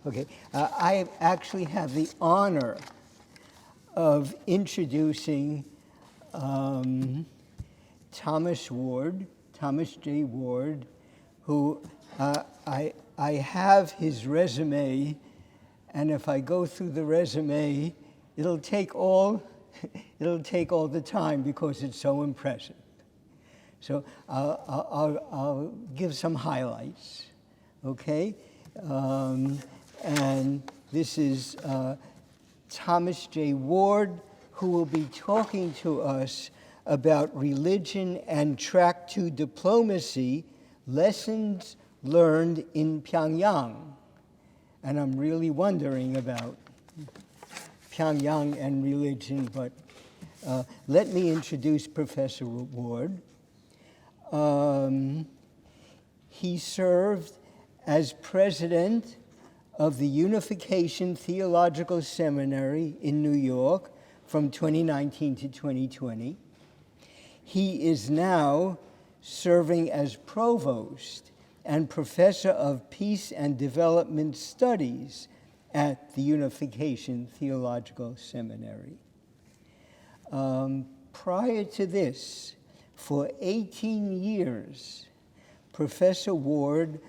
Okay, I actually have the honor of introducing Thomas J. Ward, who I have his resume, and if I go through the resume, it'll take all the time because it's so impressive. So I'll give some highlights, okay? And this is Thomas J. Ward, who will be talking to us about religion and track to diplomacy, lessons learned in Pyongyang. And I'm really wondering about Pyongyang and religion, but let me introduce Professor Ward. He served as president of the Unification Theological Seminary in New York from 2019 to 2020. He is now serving as provost and professor of peace and development studies at the Unification Theological Seminary. Prior to this, for 18 years, Professor Ward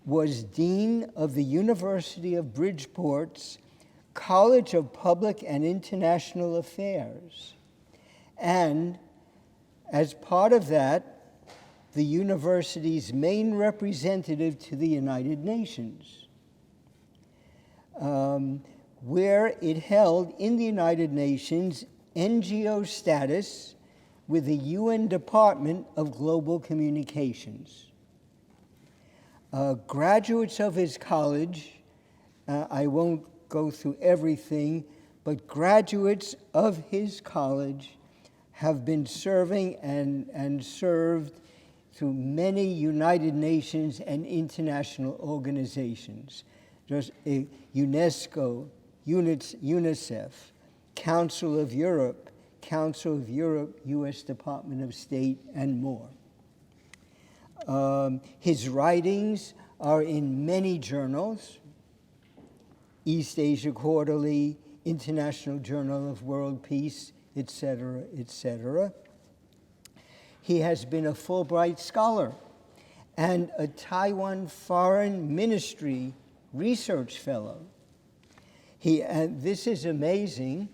was Dean of the University of Bridgeport's College of Public and International Affairs. And as part of that, the university's main representative to the United Nations, where it held in the United Nations NGO status with the UN Department of Global Communications. Graduates of his college, I won't go through everything, but graduates of his college have been serving and served through many United Nations and international organizations, just UNESCO, UNICEF, Council of Europe, U.S. Department of State, and more. His writings are in many journals, East Asia Quarterly, International Journal of World Peace, etc., etc. He has been a Fulbright Scholar and a Taiwan Foreign Ministry Research Fellow. And this is amazing.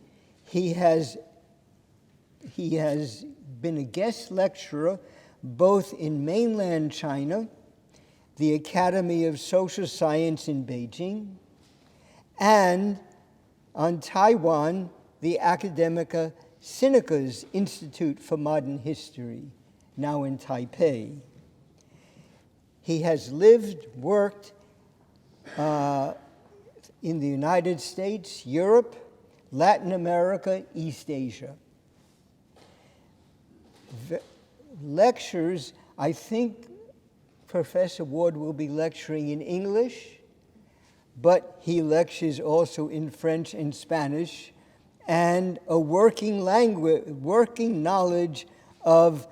He has been a guest lecturer both in mainland China, the Academy of Social Science in Beijing, and on Taiwan, the Academica Sinica's Institute for Modern History, now in Taipei. He has lived, worked in the United States, Europe, Latin America, East Asia. Lectures, I think Professor Ward will be lecturing in English, but he lectures also in French and Spanish, and a working knowledge of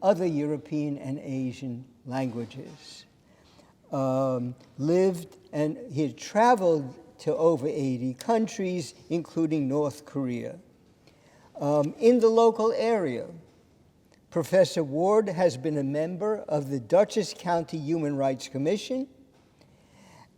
other European and Asian languages. Lived and he had traveled to over 80 countries, including North Korea. In the local area, Professor Ward has been a member of the Dutchess County Human Rights Commission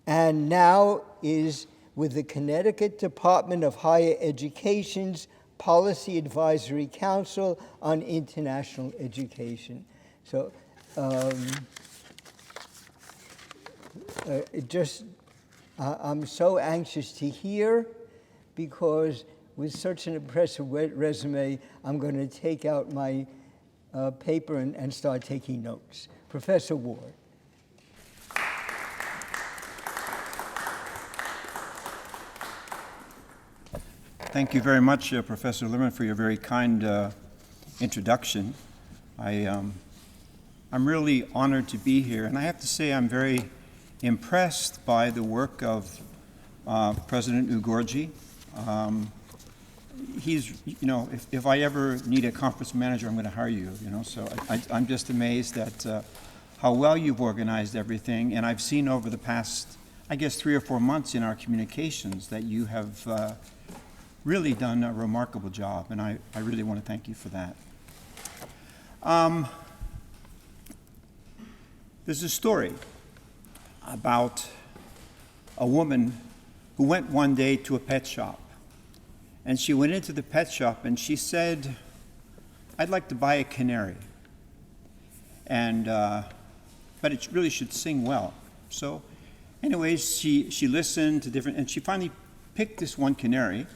and now is with the Connecticut Department of Higher Education's Policy Advisory Council on International Education. So I'm so anxious to hear, because with such an impressive resume, I'm going to take out my paper and start taking notes. Professor Ward. Thank you very much, Professor Lerman, for your very kind introduction. I'm really honored to be here, and I have to say I'm very impressed by the work of President Ugorji. He's, if I ever need a conference manager, I'm going to hire you, so I'm just amazed at how well you've organized everything, and I've seen over the past I guess, 3 or 4 months in our communications that you have really done a remarkable job, and I really want to thank you for that. There's a story about a woman who went one day to a pet shop. And she went into the pet shop and she said, "I'd like to buy a canary. And, but it really should sing well." So anyways, she listened to different, and she finally picked this one canary,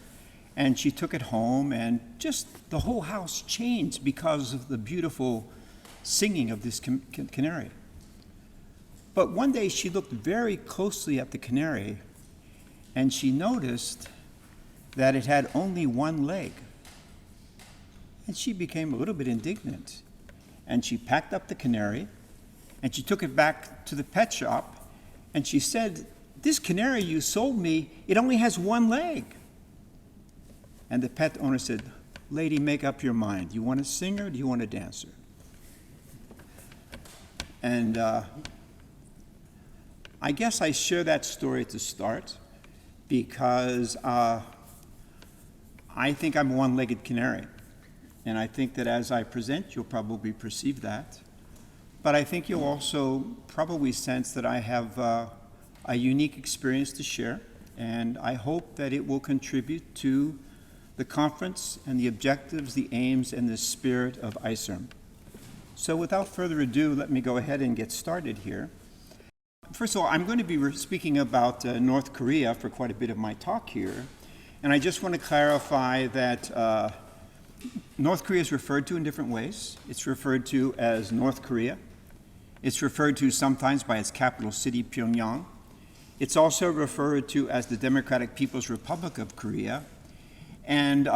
and she took it home, and just the whole house changed because of the beautiful singing of this canary. But one day she looked very closely at the canary, and she noticed that it had only one leg. And she became a little bit indignant. And she packed up the canary, and she took it back to the pet shop, and she said, "This canary you sold me, it only has one leg." And the pet owner said, "Lady, make up your mind. Do you want a singer or do you want a dancer?" And I guess I share that story to start because I think I'm a one-legged canary. And I think that as I present, you'll probably perceive that. But I think you'll also probably sense that I have a unique experience to share, and I hope that it will contribute to the conference and the objectives, the aims, and the spirit of ICERM. So without further ado, let me go ahead and get started here. First of all, I'm going to be speaking about North Korea for quite a bit of my talk here. And I just want to clarify that North Korea is referred to in different ways. It's referred to as North Korea. It's referred to sometimes by its capital city, Pyongyang. It's also referred to as the Democratic People's Republic of Korea. And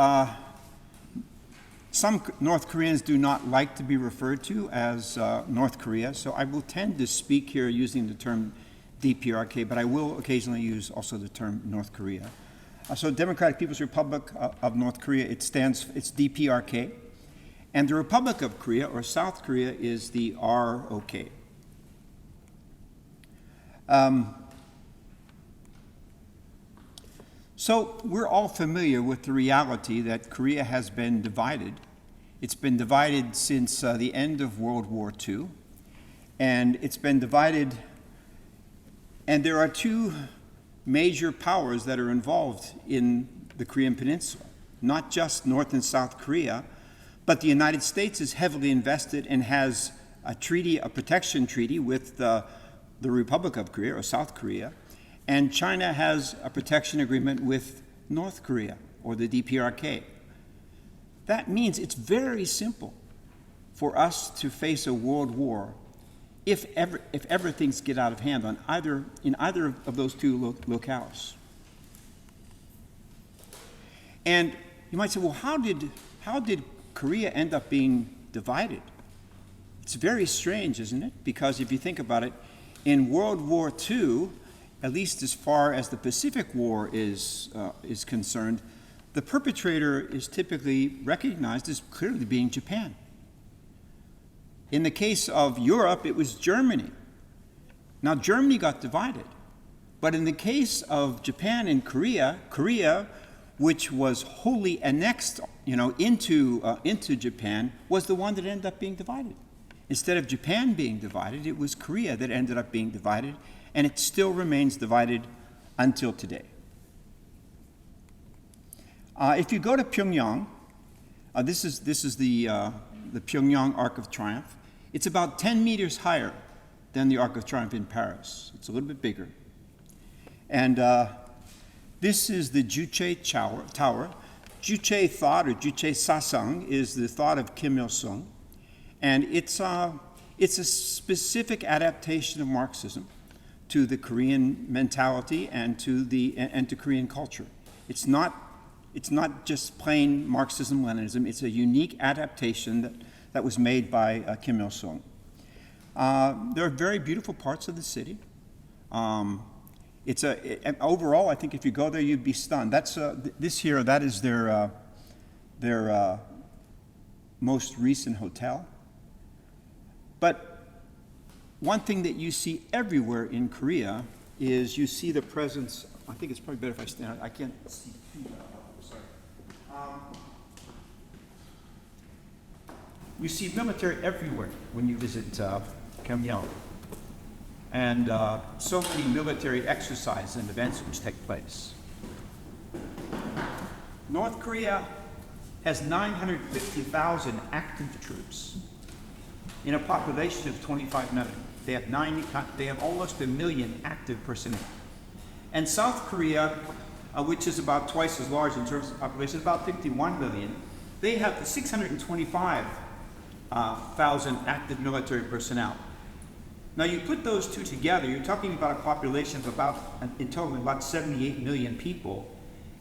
some North Koreans do not like to be referred to as North Korea, so I will tend to speak here using the term DPRK, but I will occasionally use also the term North Korea. So Democratic People's Republic of North Korea, it's DPRK. And the Republic of Korea, or South Korea, is the ROK. So we're all familiar with the reality that Korea has been divided. It's been divided since the end of World War II. And it's been divided, and there are two major powers that are involved in the Korean Peninsula, not just North and South Korea, but the United States is heavily invested and has a treaty, a protection treaty with the Republic of Korea, or South Korea, and China has a protection agreement with North Korea, or the DPRK. That means it's very simple for us to face a world war if ever things get out of hand in either of those two locales. And you might say, well, how did Korea end up being divided? It's very strange, isn't it? Because if you think about it, in World War II, at least as far as the Pacific War is concerned, the perpetrator is typically recognized as clearly being Japan. In the case of Europe, it was Germany. Now, Germany got divided. But in the case of Japan and Korea, which was wholly annexed, into Japan, was the one that ended up being divided. Instead of Japan being divided, it was Korea that ended up being divided, and it still remains divided until today. If you go to Pyongyang, this is the Pyongyang Arc of Triumph. It's about 10 meters higher than the Arc of Triumph in Paris. It's a little bit bigger. And this is the Juche Tower. Juche thought, or Juche Sasang, is the thought of Kim Il-sung. And it's a specific adaptation of Marxism to the Korean mentality and to Korean culture. It's not just plain Marxism-Leninism. It's a unique adaptation that was made by Kim Il-sung. There are very beautiful parts of the city. Overall, I think if you go there, you'd be stunned. That is their most recent hotel. But one thing that you see everywhere in Korea is you see the presence. I think it's probably better if I stand. I can't see too well. Sorry. You see military everywhere when you visit Pyongyang, and so many military exercises and events which take place. North Korea has 950,000 active troops in a population of 25 million. They have almost 1 million active personnel. And South Korea, which is about twice as large in terms of population, about 51 million, they have 625,000 active military personnel. Now you put those two together, you're talking about a population of in total, about 78 million people.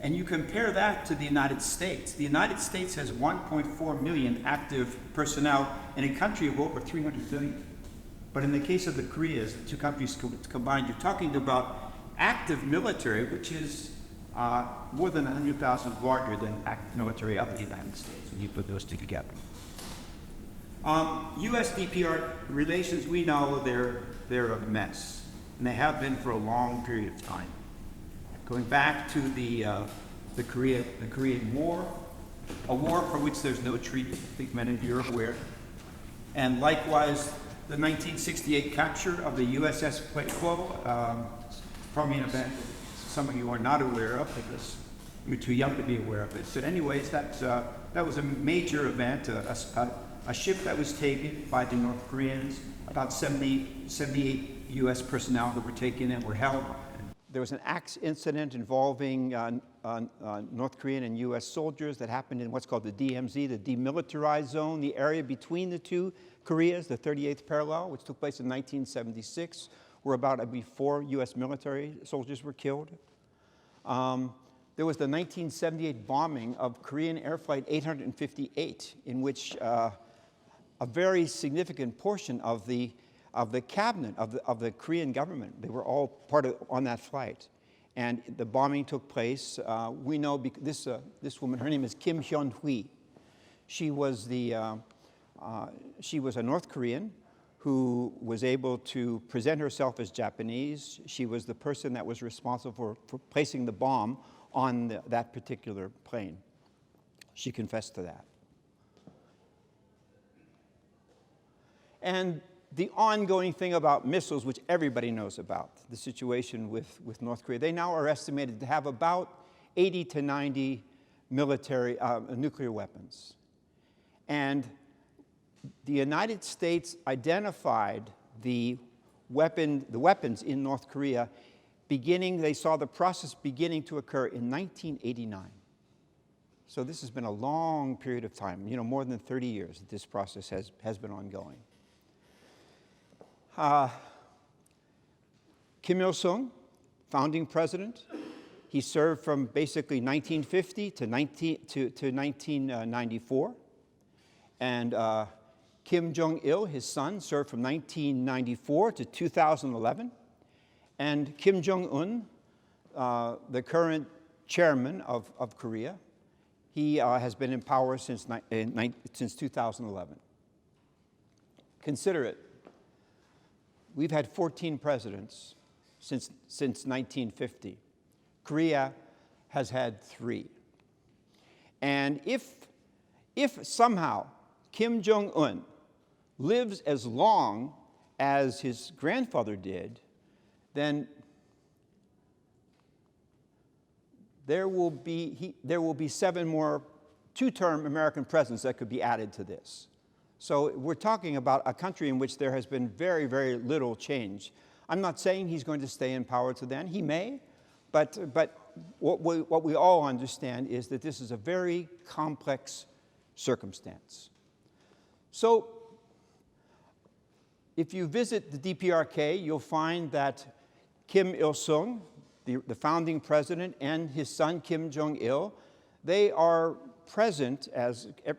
And you compare that to the United States. The United States has 1.4 million active personnel in a country of over 300 million. But in the case of the Koreas, the two countries combined, you're talking about active military, which is more than 100,000 larger than active military of the United States when you put those two together. U.S.-DPR relations, we know they're a mess, and they have been for a long period of time. Going back to the Korean War, a war for which there's no treaty, I think many of you are aware, and likewise the 1968 capture of the USS Pueblo, probably an event some of you are not aware of because you're too young to be aware of it. So anyways, that was a major event, a ship that was taken by the North Koreans, about 78 U.S. personnel that were taken and were held. There was an axe incident involving North Korean and U.S. soldiers that happened in what's called the DMZ, the Demilitarized Zone, the area between the two Koreas, the 38th parallel, which took place in 1976, where about 4 U.S. military soldiers were killed. There was the 1978 bombing of Korean Air Flight 858, in which a very significant portion of the cabinet of the Korean government, they were all on that flight. And the bombing took place. We know this woman, her name is Kim Hyun-hui. She was a North Korean who was able to present herself as Japanese. She was the person that was responsible for placing the bomb on that particular plane. She confessed to that. And the ongoing thing about missiles, which everybody knows about, the situation with North Korea, they now are estimated to have about 80 to 90 military nuclear weapons. And the United States identified the weapons in North Korea they saw the process beginning to occur in 1989. So this has been a long period of time, more than 30 years that this process has been ongoing. Kim Il-sung, founding president, he served from basically 1950 to 1994. And Kim Jong-il, his son, served from 1994 to 2011. And Kim Jong-un, the current chairman of Korea, he has been in power since 2011. Consider it. We've had 14 presidents since 1950. Korea has had 3. And if somehow Kim Jong-un lives as long as his grandfather did, then there will be 7 more 2-term American presidents that could be added to this. So we're talking about a country in which there has been very, very little change. I'm not saying he's going to stay in power to then. He may, but what we all understand is that this is a very complex circumstance. So if you visit the DPRK, you'll find that Kim Il-sung, the founding president, and his son Kim Jong-il, they are present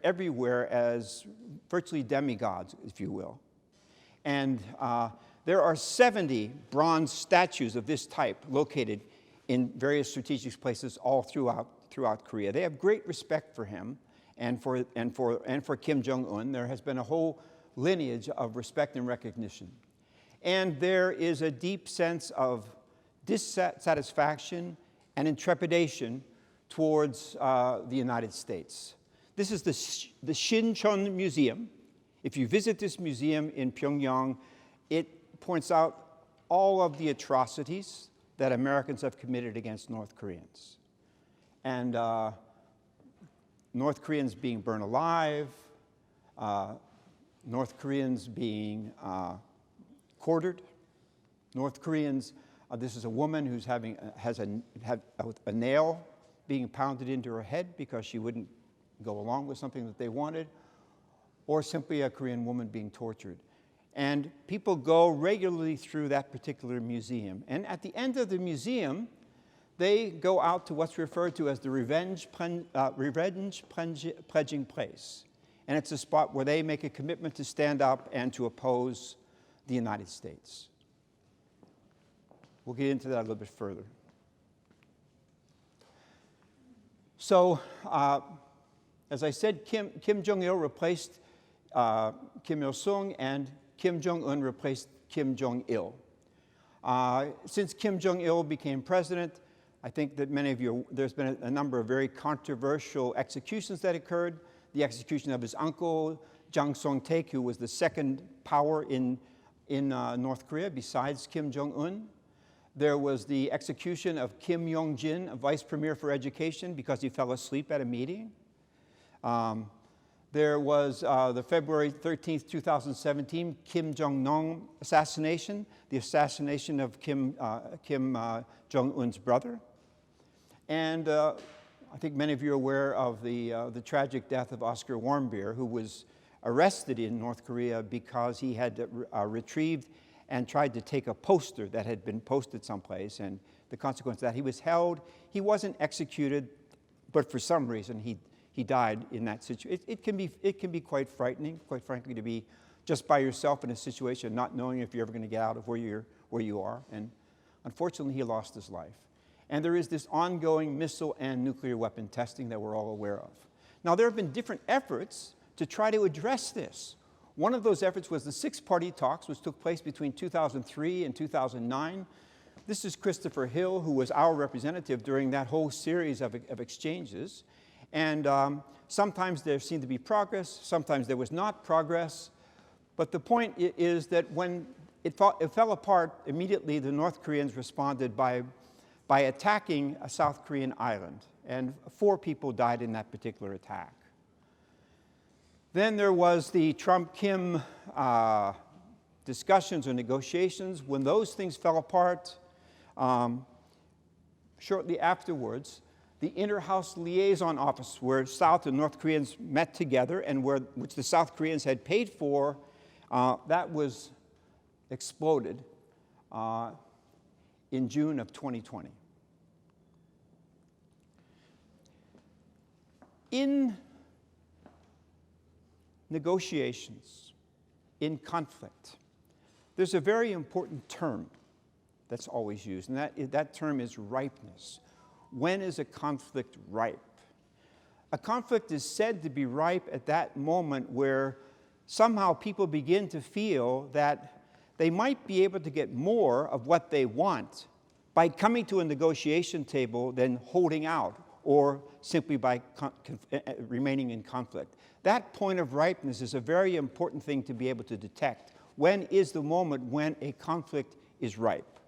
everywhere as virtually demigods, if you will. And there are 70 bronze statues of this type located in various strategic places all throughout Korea. They have great respect for him and for Kim Jong-un. There has been a whole lineage of respect and recognition. And there is a deep sense of dissatisfaction, and intrepidation towards the United States. This is the Shincheon Museum. If you visit this museum in Pyongyang, it points out all of the atrocities that Americans have committed against North Koreans. And North Koreans being burned alive, North Koreans being quartered, North Koreans, this is a woman who's has a nail being pounded into her head because she wouldn't go along with something that they wanted, or simply a Korean woman being tortured. And people go regularly through that particular museum. And at the end of the museum, they go out to what's referred to as the revenge pledging place. And it's a spot where they make a commitment to stand up and to oppose the United States. We'll get into that a little bit further. So, as I said, Kim Jong-il replaced Kim Il-sung, and Kim Jong-un replaced Kim Jong-il. Since Kim Jong-il became president, I think that many of you, there's been a number of very controversial executions that occurred. The execution of his uncle, Jang Song-taek, who was the second power in North Korea besides Kim Jong-un. There was the execution of Kim Yong-jin, a vice premier for education, because he fell asleep at a meeting. There was the February 13th, 2017 Kim Jong-nam assassination, the assassination of Kim Jong-un's brother. And I think many of you are aware of the tragic death of Oscar Warmbier, who was arrested in North Korea because he had retrieved and tried to take a poster that had been posted someplace, and the consequence of that, he was held. He wasn't executed, but for some reason he died in that situation. It can be quite frightening, quite frankly, to be just by yourself in a situation, not knowing if you're ever going to get out of where you are. And unfortunately, he lost his life. And there is this ongoing missile and nuclear weapon testing that we're all aware of. Now, there have been different efforts to try to address this. One of those efforts was the six-party talks, which took place between 2003 and 2009. This is Christopher Hill, who was our representative during that whole series of exchanges. And sometimes there seemed to be progress, sometimes there was not progress. But the point is that when it fell apart, immediately the North Koreans responded by attacking a South Korean island. And 4 people died in that particular attack. Then there was the Trump-Kim discussions or negotiations. When those things fell apart, shortly afterwards, the Inter-House Liaison Office, where South and North Koreans met together and which the South Koreans had paid for, that was exploded in June of 2020. In negotiations, in conflict, there's a very important term that's always used, and that term is ripeness. When is a conflict ripe? A conflict is said to be ripe at that moment where somehow people begin to feel that they might be able to get more of what they want by coming to a negotiation table than holding out, or simply by remaining in conflict. That point of ripeness is a very important thing to be able to detect. When is the moment when a conflict is ripe?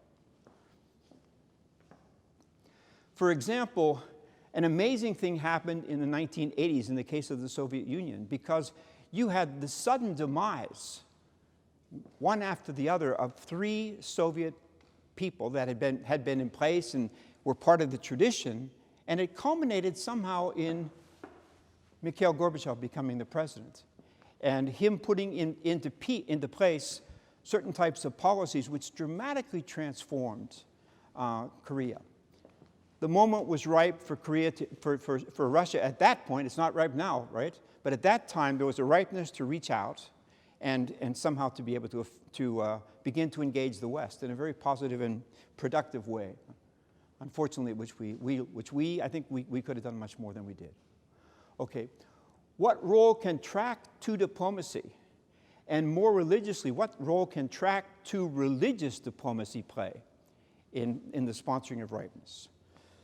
For example, an amazing thing happened in the 1980s in the case of the Soviet Union, because you had the sudden demise, one after the other, of 3 Soviet people that had been in place and were part of the tradition, and it culminated somehow in Mikhail Gorbachev becoming the president, and him putting into place certain types of policies which dramatically transformed Korea. The moment was ripe for Korea, for Russia at that point. It's not ripe now, right? But at that time, there was a ripeness to reach out and somehow to be able to begin to engage the West in a very positive and productive way. Unfortunately, I think we could have done much more than we did. Okay, what role can track to diplomacy? And more religiously, what role can track to religious diplomacy play in the sponsoring of ripeness.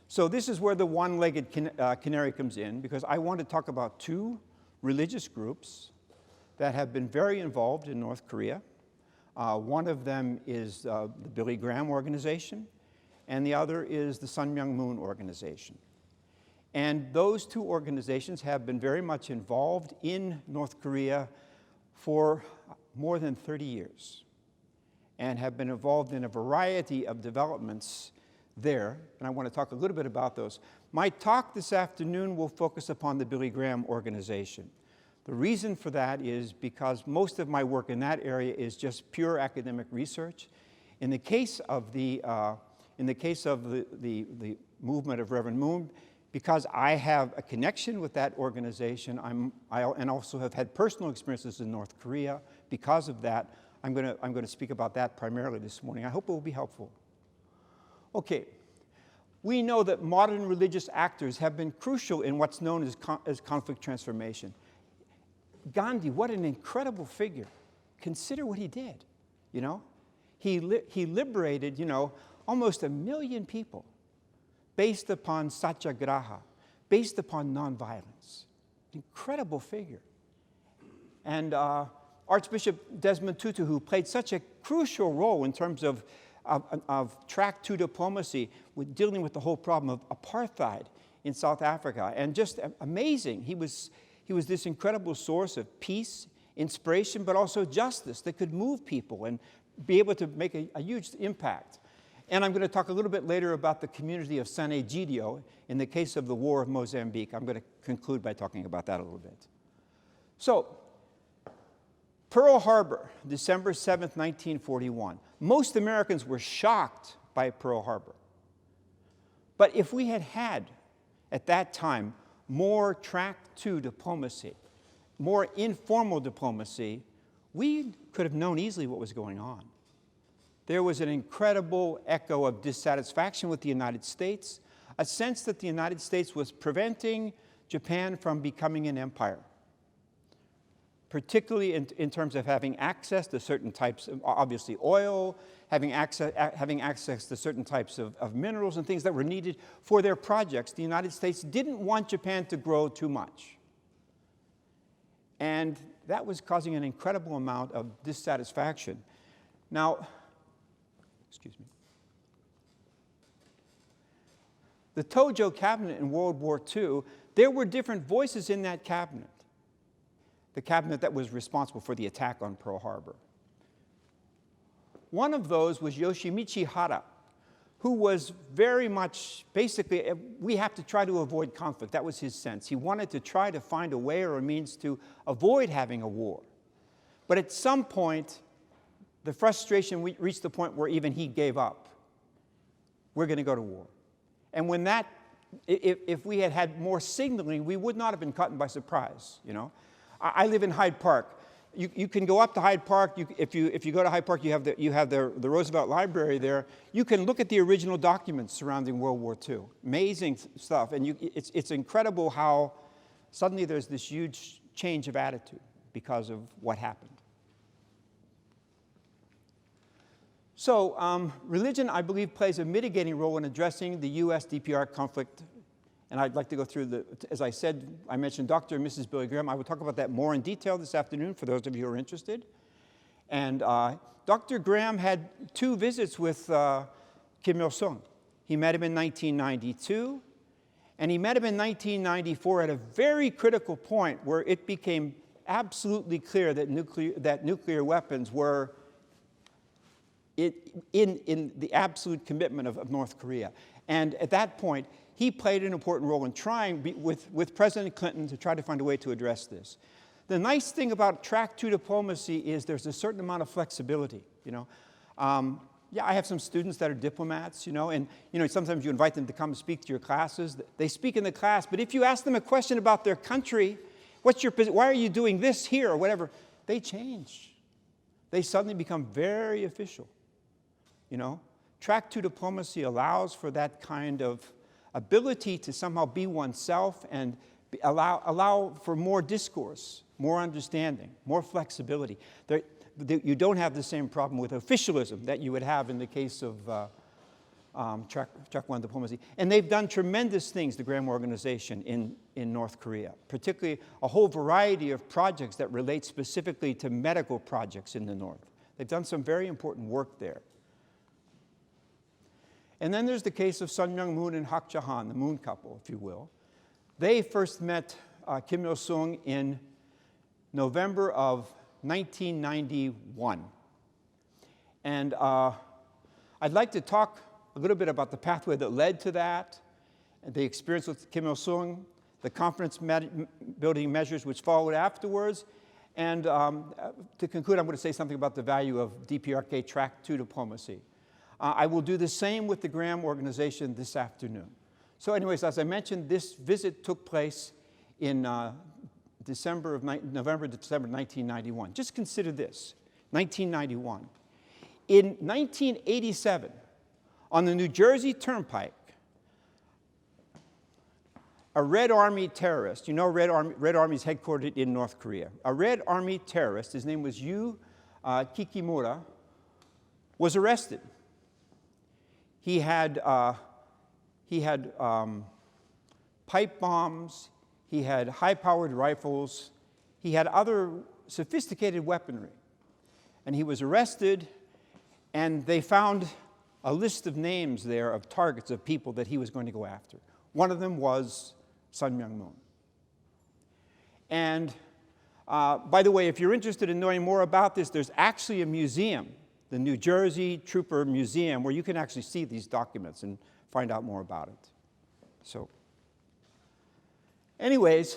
So this is where the one-legged canary comes in, because I want to talk about two religious groups that have been very involved in North Korea. One of them is the Billy Graham organization, and the other is the Sun Myung Moon organization. And those two organizations have been very much involved in North Korea for more than 30 years and have been involved in a variety of developments there. And I want to talk a little bit about those. My talk this afternoon will focus upon the Billy Graham organization. The reason for that is because most of my work in that area is just pure academic research. In the case of the movement of Reverend Moon, because I have a connection with that organization, and also have had personal experiences in North Korea. Because of that, I'm going to speak about that primarily this morning. I hope it will be helpful. Okay, we know that modern religious actors have been crucial in what's known as conflict transformation. Gandhi, what an incredible figure! Consider what he did. You know, he liberated, you know, almost 1 million people, based upon satyagraha, based upon nonviolence. Incredible figure. And Archbishop Desmond Tutu, who played such a crucial role in terms of track 2 diplomacy, with dealing with the whole problem of apartheid in South Africa. And just amazing. He was this incredible source of peace, inspiration, but also justice that could move people and be able to make a huge impact. And I'm going to talk a little bit later about the community of San Egidio in the case of the War of Mozambique. I'm going to conclude by talking about that a little bit. So, Pearl Harbor, December 7th, 1941. Most Americans were shocked by Pearl Harbor. But if we had had, at that time, more track 2 diplomacy, more informal diplomacy, we could have known easily what was going on. There was an incredible echo of dissatisfaction with the United States, a sense that the United States was preventing Japan from becoming an empire, particularly in terms of having access to certain types of, obviously, oil, having access to certain types of minerals and things that were needed for their projects. The United States didn't want Japan to grow too much. And that was causing an incredible amount of dissatisfaction. Now, excuse me. The Tojo cabinet in World War II, there were different voices in that cabinet. The cabinet that was responsible for the attack on Pearl Harbor. One of those was Yoshimichi Hara, who was very much, basically, we have to try to avoid conflict. That was his sense. He wanted to try to find a way or a means to avoid having a war. But at some point, the frustration reached the point where even he gave up. We're going to go to war. And when that, if we had had more signaling, we would not have been caught by surprise, you know. I live in Hyde Park. You can go up to Hyde Park. If you go to Hyde Park, you have the Roosevelt Library there. You can look at the original documents surrounding World War II. Amazing stuff. And it's incredible how suddenly there's this huge change of attitude because of what happened. So religion, I believe, plays a mitigating role in addressing the U.S.-DPR conflict. And I'd like to go through as I said, I mentioned Dr. and Mrs. Billy Graham. I will talk about that more in detail this afternoon for those of you who are interested. And Dr. Graham had 2 visits with Kim Il-sung. He met him in 1992, and he met him in 1994 at a very critical point where it became absolutely clear that nuclear weapons were in the absolute commitment of North Korea. And at that point, he played an important role in trying, with President Clinton, to try to find a way to address this. The nice thing about track 2 diplomacy is there's a certain amount of flexibility, you know. Yeah, I have some students that are diplomats, you know, and sometimes you invite them to come speak to your classes. They speak in the class, but if you ask them a question about their country, why are you doing this here or whatever, they change. They suddenly become very official, you know. Track 2 diplomacy allows for that kind of ability to somehow be oneself and allow for more discourse, more understanding, more flexibility. You don't have the same problem with officialism that you would have in the case of Track 1 diplomacy. And they've done tremendous things, the Graham Organization, in North Korea, particularly a whole variety of projects that relate specifically to medical projects in the North. They've done some very important work there. And then there's the case of Sun Myung-moon and Hak Ja-han, the Moon couple, if you will. They first met Kim Il-sung in November of 1991. And I'd like to talk a little bit about the pathway that led to that, the experience with Kim Il-sung, the confidence-building measures which followed afterwards, and to conclude, I'm going to say something about the value of DPRK Track 2 diplomacy. I will do the same with the Graham Organization this afternoon. So anyways, as I mentioned, this visit took place in November, December 1991. Just consider this, 1991. In 1987, on the New Jersey Turnpike, a Red Army terrorist, you know Red Army is headquartered in North Korea. A Red Army terrorist, his name was Yu Kikimura, was arrested. He had pipe bombs, he had high-powered rifles, he had other sophisticated weaponry. And he was arrested, and they found a list of names there of targets of people that he was going to go after. One of them was Sun Myung-moon. And by the way, if you're interested in knowing more about this, there's actually a museum, the New Jersey Trooper Museum, where you can actually see these documents and find out more about it. So, anyways,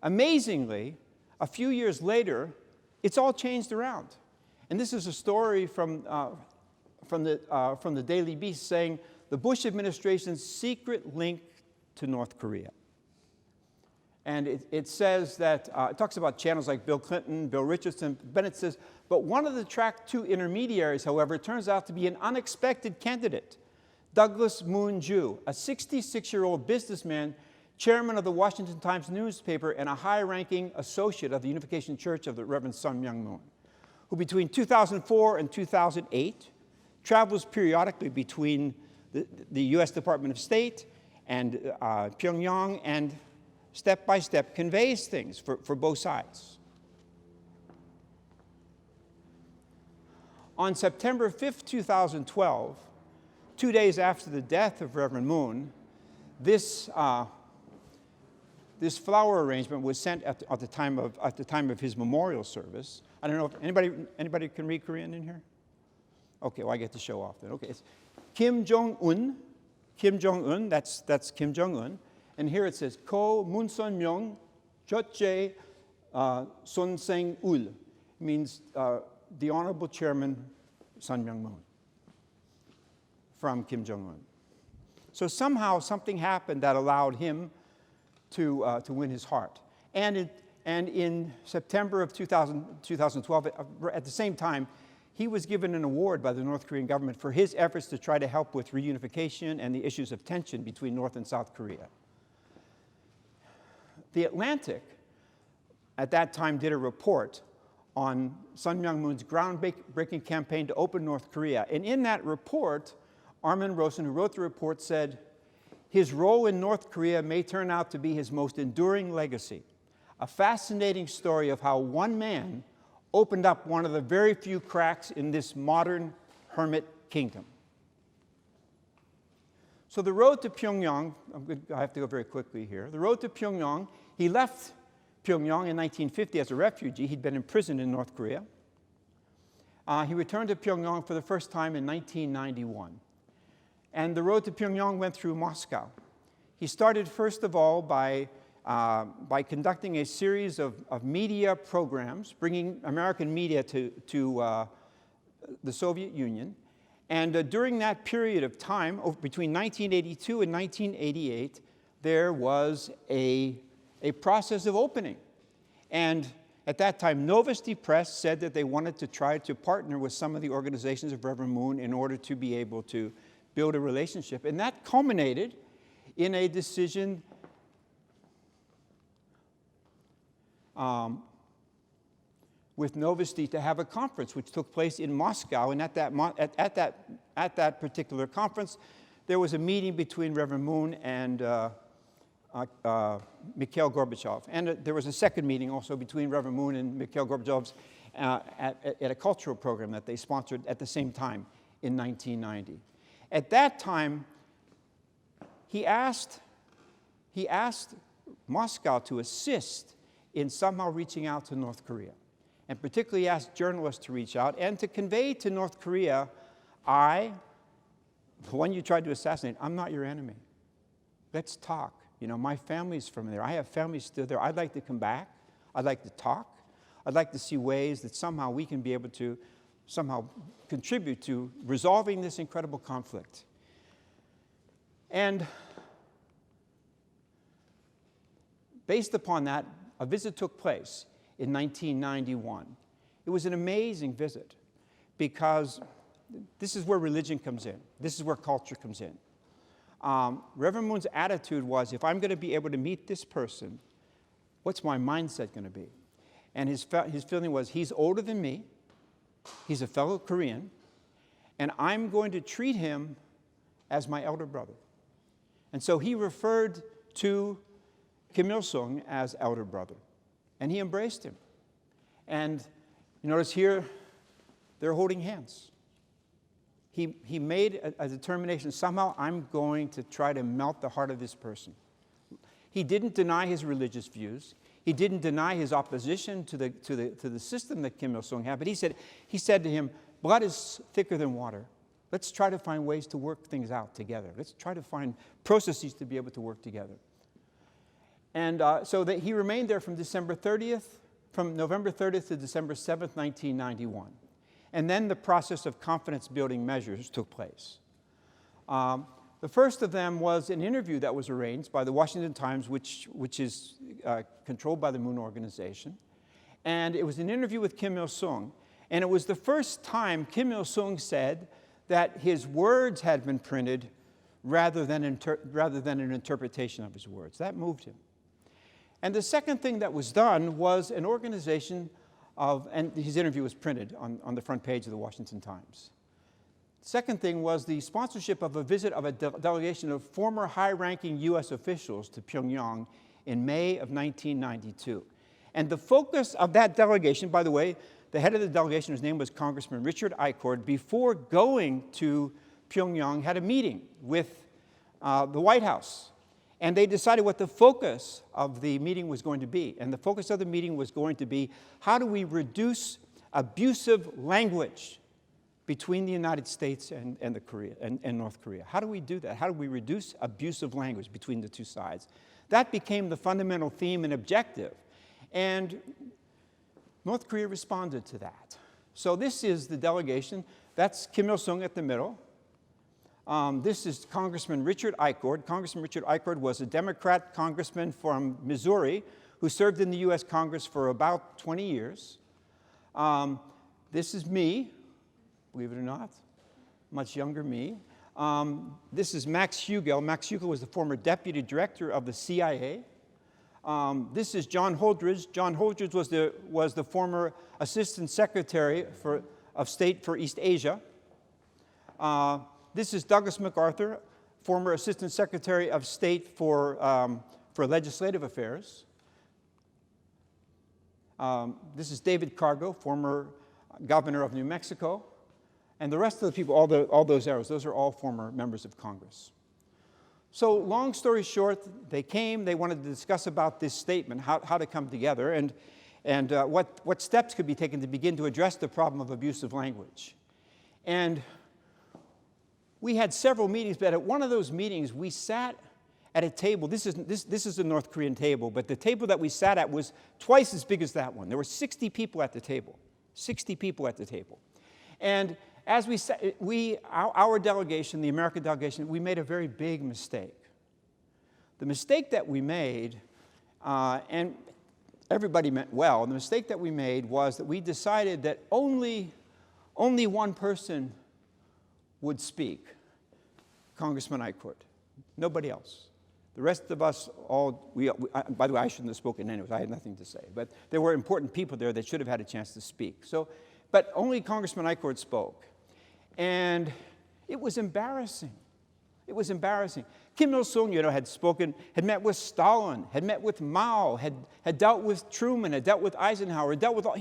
amazingly, a few years later, it's all changed around. And this is a story from the Daily Beast saying the Bush administration's secret link to North Korea. And it says that, it talks about channels like Bill Clinton, Bill Richardson. Bennett says, but one of the Track 2 intermediaries, however, turns out to be an unexpected candidate. Douglas Moon-ju, a 66-year-old businessman, chairman of the Washington Times newspaper, and a high-ranking associate of the Unification Church of the Reverend Sun Myung-moon, who between 2004 and 2008 travels periodically between the U.S. Department of State and Pyongyang, and step-by-step conveys things for both sides. On September 5th, 2012, 2 days after the death of Reverend Moon, this flower arrangement was sent at the time of his memorial service. I don't know if anybody can read Korean in here? Okay, well, I get to show off then. Okay, it's Kim Jong-un, that's Kim Jong-un. And here it says, Ko Moon Sun-myung, Jotje Sun Seng-ul. Means the Honorable Chairman Sun Myung-moon, from Kim Jong-un. So somehow something happened that allowed him to win his heart. And in September of 2012, at the same time, he was given an award by the North Korean government for his efforts to try to help with reunification and the issues of tension between North and South Korea. The Atlantic, at that time, did a report on Sun Myung-moon's groundbreaking campaign to open North Korea. And in that report, Armin Rosen, who wrote the report, said, his role in North Korea may turn out to be his most enduring legacy, a fascinating story of how one man opened up one of the very few cracks in this modern hermit kingdom. So the road to Pyongyang, I have to go very quickly here. The road to Pyongyang, he left Pyongyang in 1950 as a refugee. He'd been imprisoned in North Korea. He returned to Pyongyang for the first time in 1991. And the road to Pyongyang went through Moscow. He started, first of all, by conducting a series of media programs, bringing American media to the Soviet Union. And during that period of time, between 1982 and 1988, there was a process of opening. And at that time, Novosti Press said that they wanted to try to partner with some of the organizations of Reverend Moon in order to be able to build a relationship. And that culminated in a decision with Novosti to have a conference which took place in Moscow. And at that particular conference, there was a meeting between Reverend Moon and Mikhail Gorbachev. And there was a second meeting also between Reverend Moon and Mikhail Gorbachev at a cultural program that they sponsored at the same time in 1990. At that time, he asked Moscow to assist in somehow reaching out to North Korea, and particularly asked journalists to reach out and to convey to North Korea, the one you tried to assassinate, I'm not your enemy. Let's talk. You know, my family's from there. I have family still there. I'd like to come back. I'd like to talk. I'd like to see ways that somehow we can be able to somehow contribute to resolving this incredible conflict. And based upon that, a visit took place in 1991. It was an amazing visit because this is where religion comes in. This is where culture comes in. Reverend Moon's attitude was, if I'm going to be able to meet this person, what's my mindset going to be? And his feeling was, he's older than me, he's a fellow Korean, and I'm going to treat him as my elder brother. And so he referred to Kim Il-sung as elder brother, and he embraced him. And you notice here, they're holding hands. He made a determination, somehow I'm going to try to melt the heart of this person. He didn't deny his religious views. He didn't deny his opposition to the system that Kim Il-sung had, but he said to him, blood is thicker than water. Let's try to find ways to work things out together. Let's try to find processes to be able to work together. And so that he remained there from November 30th to December 7th, 1991. And then the process of confidence-building measures took place. The first of them was an interview that was arranged by the Washington Times, which is controlled by the Moon Organization. And it was an interview with Kim Il-sung. And it was the first time Kim Il-sung said that his words had been printed rather than an interpretation of his words. That moved him. And the second thing that was done was an organization and his interview was printed on the front page of the Washington Times. Second thing was the sponsorship of a visit of a delegation of former high-ranking U.S. officials to Pyongyang in May of 1992. And the focus of that delegation, by the way, the head of the delegation, his name was Congressman Richard Eichord, before going to Pyongyang, had a meeting with the White House. And they decided what the focus of the meeting was going to be. And the focus of the meeting was going to be, how do we reduce abusive language between the United States and North Korea? How do we do that? How do we reduce abusive language between the two sides? That became the fundamental theme and objective. And North Korea responded to that. So this is the delegation. That's Kim Il-sung at the middle. This is Congressman Richard Eichord. Congressman Richard Eichord was a Democrat congressman from Missouri who served in the U.S. Congress for about 20 years. This is me, believe it or not, much younger me. This is Max Hugel. Max Hugel was the former deputy director of the CIA. This is John Holdridge. John Holdridge was the former assistant secretary of state for East Asia. This is Douglas MacArthur, former Assistant Secretary of State for Legislative Affairs. This is David Cargo, former governor of New Mexico. And the rest of the people, all those arrows, those are all former members of Congress. So long story short, they came, they wanted to discuss about this statement, how to come together, and what steps could be taken to begin to address the problem of abusive language. And we had several meetings, but at one of those meetings, we sat at a table. This is a North Korean table, but the table that we sat at was twice as big as that one. There were 60 people at the table, 60 people at the table. And as we sat, our delegation, the American delegation, we made a very big mistake. The mistake that we made, and everybody meant well, the mistake that we made was that we decided that only one person would speak, Congressman Eichord, nobody else. The rest of us by the way, I shouldn't have spoken anyways, I had nothing to say, but there were important people there that should have had a chance to speak. But only Congressman Eichord spoke. And it was embarrassing. It was embarrassing. Kim Il-sung, had met with Stalin, had met with Mao, had dealt with Truman, had dealt with Eisenhower, dealt with all.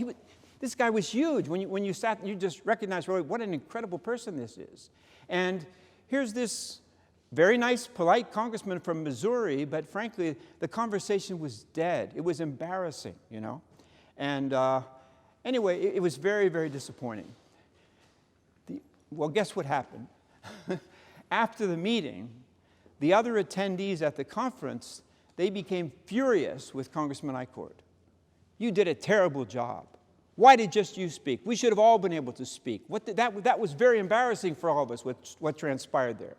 This guy was huge. When you sat, you just recognized, really, what an incredible person this is. And here's this very nice, polite congressman from Missouri, but frankly, the conversation was dead. It was embarrassing, And anyway, it was very, very disappointing. Well, guess what happened? After the meeting, the other attendees at the conference, they became furious with Congressman Eichord. You did a terrible job. Why did just you speak? We should have all been able to speak. That was very embarrassing for all of us, what transpired there.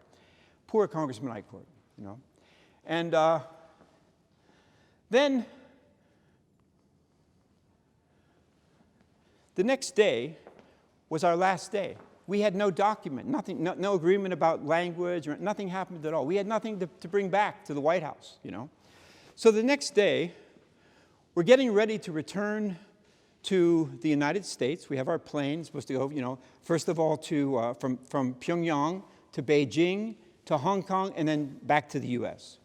Poor Congressman Eichord, And then the next day was our last day. We had no document, nothing, no agreement about language, or nothing happened at all. We had nothing to bring back to the White House, So the next day, we're getting ready to return to the United States. We have our plane supposed to go, first of all from Pyongyang to Beijing to Hong Kong and then back to the U.S.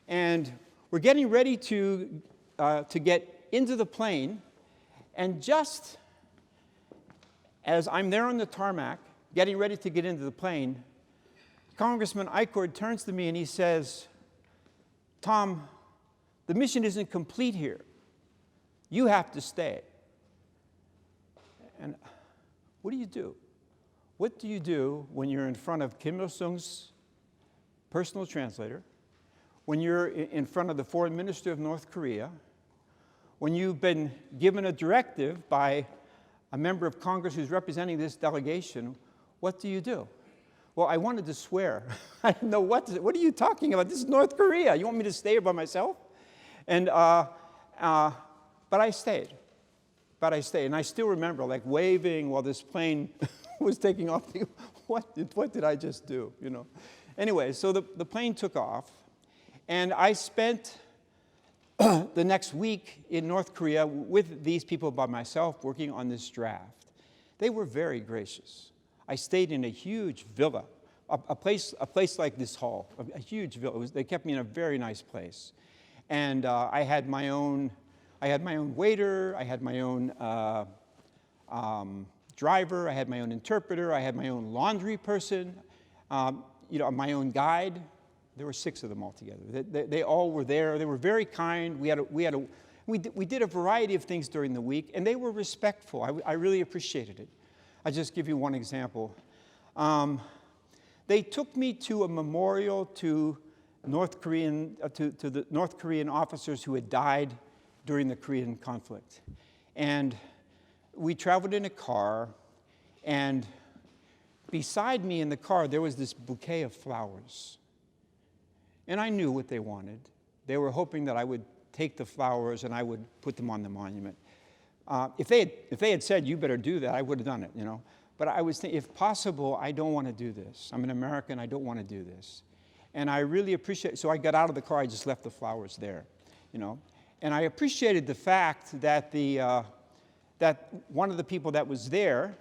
And we're getting ready to get into the plane, and just as I'm there on the tarmac, getting ready to get into the plane, Congressman Eichord turns to me and he says, "Tom, the mission isn't complete here. You have to stay." And what do you do? What do you do when you're in front of Kim Il-sung's personal translator, when you're in front of the foreign minister of North Korea, when you've been given a directive by a member of Congress who's representing this delegation? What do you do? Well, I wanted to swear. I didn't know what are you talking about? This is North Korea. You want me to stay here by myself? And, but I stayed. And I still remember, waving while this plane was taking off. What did I just do, Anyway, so the plane took off, and I spent the next week in North Korea with these people by myself working on this draft. They were very gracious. I stayed in a huge villa, a place like this hall, a huge villa. They kept me in a very nice place. And I had my own waiter, I had my own driver, I had my own interpreter, I had my own laundry person, my own guide. There were 6 of them altogether. They all were there. They were very kind. We did a variety of things during the week, and they were respectful. I really appreciated it. I'll just give you one example. They took me to a memorial to the North Korean officers who had died during the Korean conflict. And we traveled in a car, and beside me in the car, there was this bouquet of flowers. And I knew what they wanted. They were hoping that I would take the flowers and I would put them on the monument. If they had said, "You better do that," I would have done it, But I was thinking, if possible, I don't want to do this. I'm an American. I don't want to do this. And I really appreciate. So I got out of the car. I just left the flowers there, And I appreciated the fact that that one of the people that was there,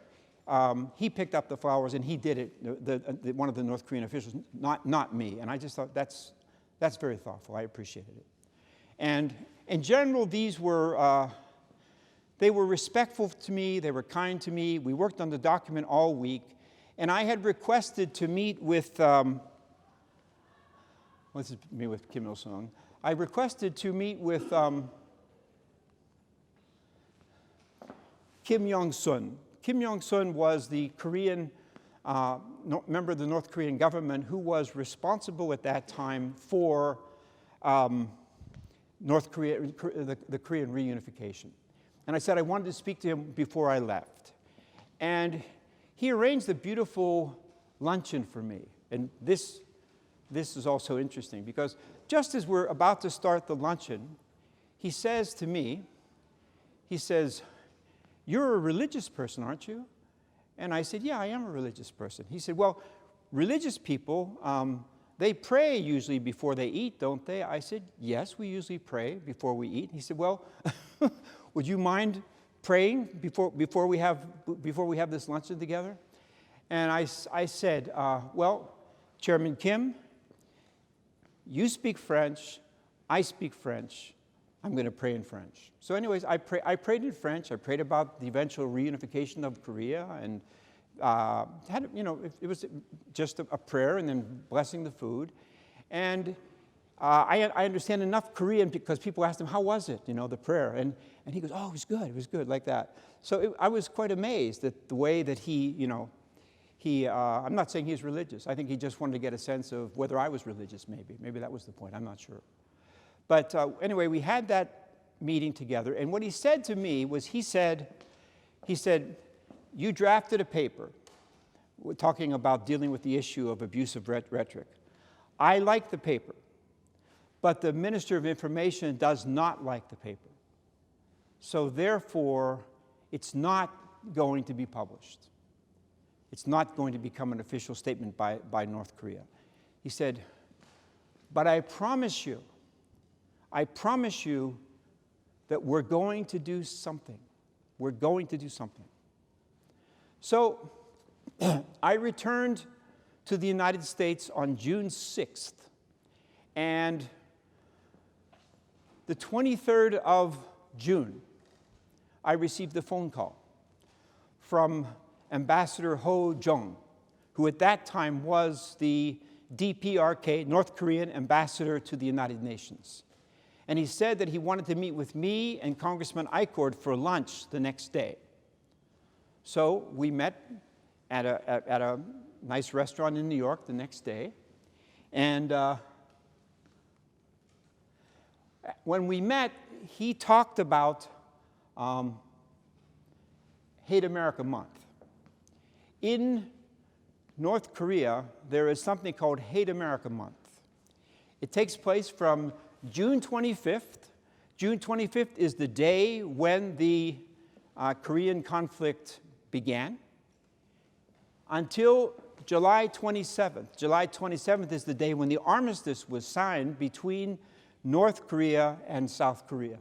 he picked up the flowers and he did it. One of the North Korean officials, not me. And I just thought that's very thoughtful. I appreciated it. And in general, these were they were respectful to me. They were kind to me. We worked on the document all week, and I had requested to meet with Kim Il-sung. I requested to meet with Kim Jong-sun. Kim Jong-sun was the Korean member of the North Korean government who was responsible at that time for North Korea, the Korean reunification. And I said I wanted to speak to him before I left. And he arranged a beautiful luncheon for me. And this is also interesting because just as we're about to start the luncheon, he says to me, "You're a religious person, aren't you?" And I said, "Yeah, I am a religious person." He said, "Well, religious people, they pray usually before they eat, don't they?" I said, "Yes, we usually pray before we eat." He said, "Well, would you mind praying before we have this luncheon together?" And I said, "Well, Chairman Kim, you speak French, I speak French, I'm going to pray in French. So anyways, I prayed in French. I prayed about the eventual reunification of Korea, and it was just a prayer and then blessing the food. And I understand enough Korean because people asked him, how was it, the prayer? And he goes, oh, it was good, like that. So I was quite amazed at the way that he, I'm not saying he's religious. I think he just wanted to get a sense of whether I was religious, maybe. Maybe that was the point, I'm not sure. But anyway, we had that meeting together, and what he said to me was, he said, you drafted a paper talking about dealing with the issue of abusive rhetoric. I like the paper, but the Minister of Information does not like the paper. So therefore, it's not going to be published. It's not going to become an official statement by North Korea. He said, but I promise you that we're going to do something. We're going to do something. So I returned to the United States on June 6th, and the 23rd of June, I received a phone call from Ambassador Ho Jung, who at that time was the DPRK, North Korean ambassador to the United Nations. And he said that he wanted to meet with me and Congressman ICERMediation for lunch the next day. So we met at a nice restaurant in New York the next day. And when we met, he talked about Hate America Month. In North Korea, there is something called Hate America Month. It takes place from June 25th. June 25th is the day when the Korean conflict began, until July 27th. July 27th is the day when the armistice was signed between North Korea and South Korea.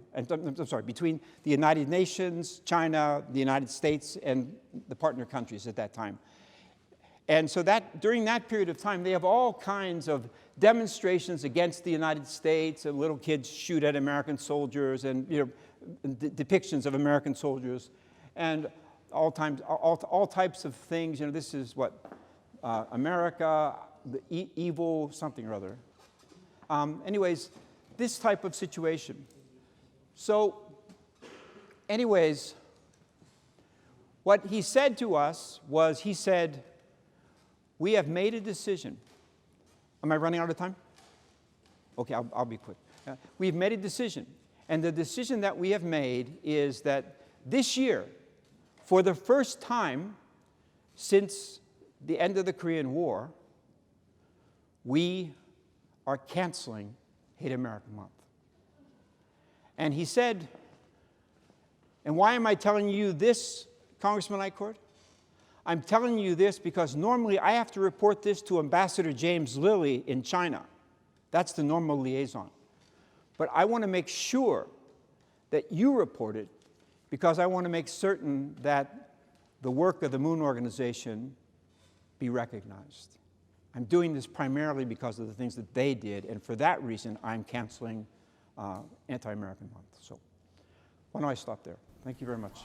Between the United Nations, China, the United States, and the partner countries at that time. And so during that period of time, they have all kinds of demonstrations against the United States, and little kids shoot at American soldiers, and depictions of American soldiers, and all types of things. This is what America, the evil something or other. Anyways, this type of situation. So, anyways, what he said to us was, he said, we have made a decision. Am I running out of time? Okay, I'll be quick. We've made a decision. And the decision that we have made is that this year, for the first time since the end of the Korean War, we are canceling Hate America Month. And he said, and why am I telling you this, Congressman Eichord? I'm telling you this because normally I have to report this to Ambassador James Lilly in China. That's the normal liaison. But I want to make sure that you report it, because I want to make certain that the work of the Moon Organization be recognized. I'm doing this primarily because of the things that they did, and for that reason, I'm canceling Anti-American Month. So why don't I stop there? Thank you very much.